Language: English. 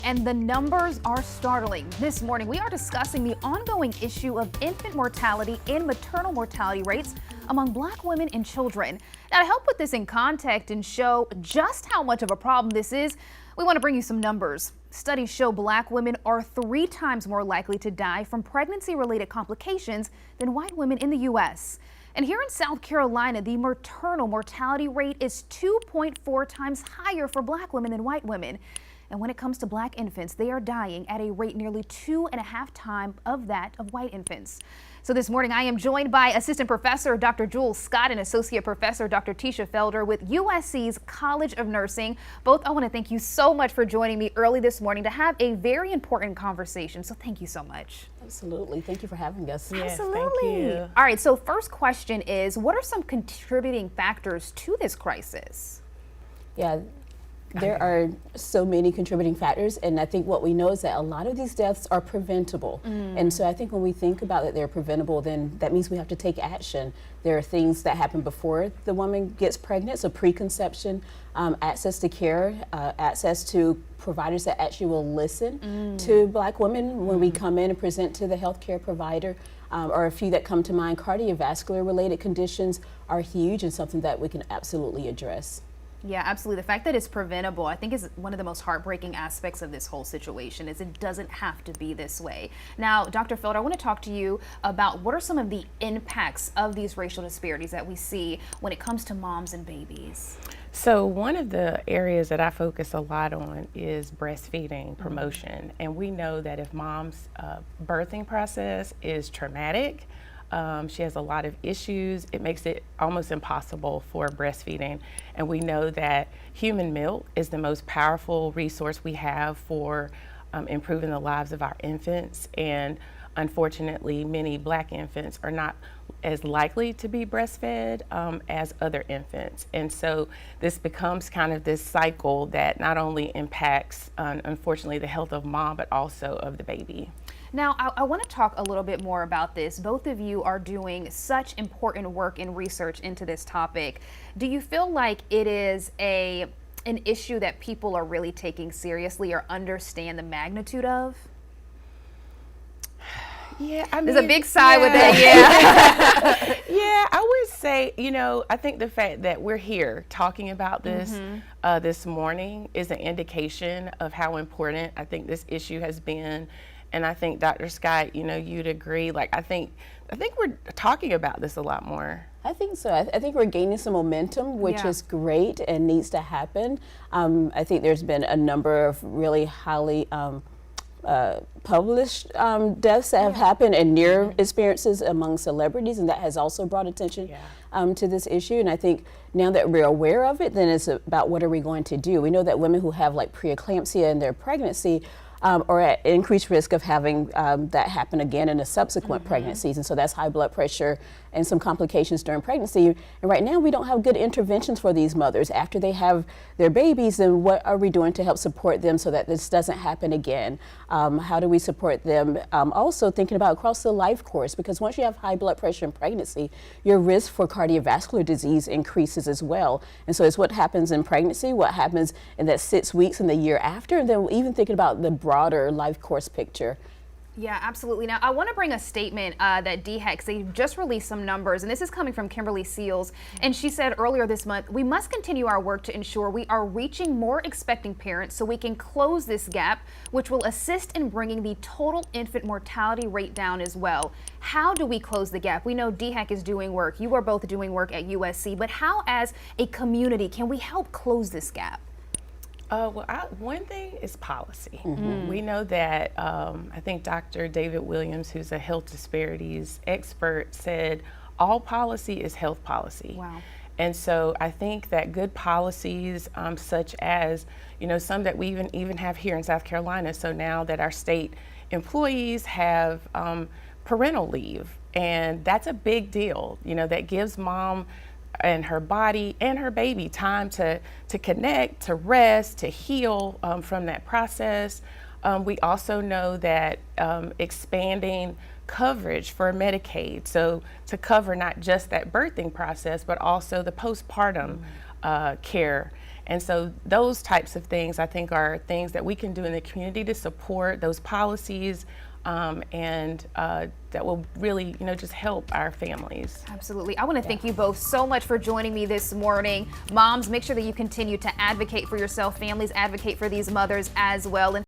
And the numbers are startling. This morning, we are discussing the ongoing issue of infant mortality and maternal mortality rates among Black women and children. Now, to help put this in context and show just how much of a problem this is, we want to bring you some numbers. Studies show Black women are 3 times more likely to die from pregnancy-related complications than white women in the U.S. And here in South Carolina, the maternal mortality rate is 2.4 times higher for Black women than white women. And when it comes to Black infants, they are dying at a rate nearly 2.5 times of that of white infants. So this morning, I am joined by Assistant Professor Dr. Jules Scott and Associate Professor Dr. Tisha Felder with USC's College of Nursing. Both, I want to thank you so much for joining me early this morning to have a very important conversation. So thank you so much. Absolutely. Thank you for having us. Yes, absolutely. Thank you. All right. So first question is, what are some contributing factors to this crisis? Yeah. There are so many contributing factors, and I think what we know is that a lot of these deaths are preventable. And so I think when we think about that they're preventable, then that means we have to take action. There are things that happen before the woman gets pregnant, so preconception, access to care, access to providers that actually will listen to Black women when we come in and present to the healthcare provider. Or a few that come to mind, cardiovascular related conditions are huge and something that we can absolutely address. Yeah, absolutely. The fact that it's preventable, I think, is one of the most heartbreaking aspects of this whole situation, is it doesn't have to be this way. Now, Dr. Felder, I want to talk to you about what are some of the impacts of these racial disparities that we see when it comes to moms and babies. So one of the areas that I focus a lot on is breastfeeding promotion. And we know that if mom's birthing process is traumatic, she has a lot of issues, it makes it almost impossible for breastfeeding. And we know that human milk is the most powerful resource we have for improving the lives of our infants. And unfortunately, many Black infants are not as likely to be breastfed as other infants. And so this becomes kind of this cycle that not only impacts, unfortunately, the health of mom, but also of the baby. Now, I want to talk a little bit more about this. Both of you are doing such important work and research into this topic. Do you feel like it is an issue that people are really taking seriously or understand the magnitude of? Yeah, I mean, there's a big sigh with it. Yeah. Yeah, I would say, I think the fact that we're here talking about this this morning is an indication of how important I think this issue has been. And I think, Dr. Scott, you'd agree. Like, I think we're talking about this a lot more. I think so. I think we're gaining some momentum, which is great and needs to happen. I think there's been a number of really highly published deaths that have happened and near experiences among celebrities, and that has also brought attention to this issue. And I think now that we're aware of it, then it's about what are we going to do. We know that women who have like preeclampsia in their pregnancy are at increased risk of having that happen again in a subsequent pregnancies. And so that's high blood pressure and some complications during pregnancy. And right now we don't have good interventions for these mothers. After they have their babies, then what are we doing to help support them so that this doesn't happen again? How do we support them? Also thinking about across the life course, because once you have high blood pressure in pregnancy, your risk for cardiovascular disease increases as well. And so it's what happens in pregnancy, what happens in that 6 weeks and the year after, and then even thinking about the broader life course picture. Yeah, absolutely. Now, I want to bring a statement that DHEC, they just released some numbers, and this is coming from Kimberly Seals, and she said earlier this month, we must continue our work to ensure we are reaching more expecting parents so we can close this gap, which will assist in bringing the total infant mortality rate down as well. How do we close the gap? We know DHEC is doing work. You are both doing work at USC, but how as a community can we help close this gap? One thing is policy. We know that, I think Dr. David Williams, who's a health disparities expert, said all policy is health policy. Wow. And so I think that good policies, such as, some that we even have here in South Carolina, so now that our state employees have parental leave, and that's a big deal, that gives mom and her body and her baby time to connect, to rest, to heal from that process. We also know that expanding coverage for Medicaid, so to cover not just that birthing process, but also the postpartum care And so those types of things, I think, are things that we can do in the community to support those policies, and that will really, just help our families. Absolutely. I want to thank you both so much for joining me this morning. Moms, make sure that you continue to advocate for yourself. Families, advocate for these mothers as well. And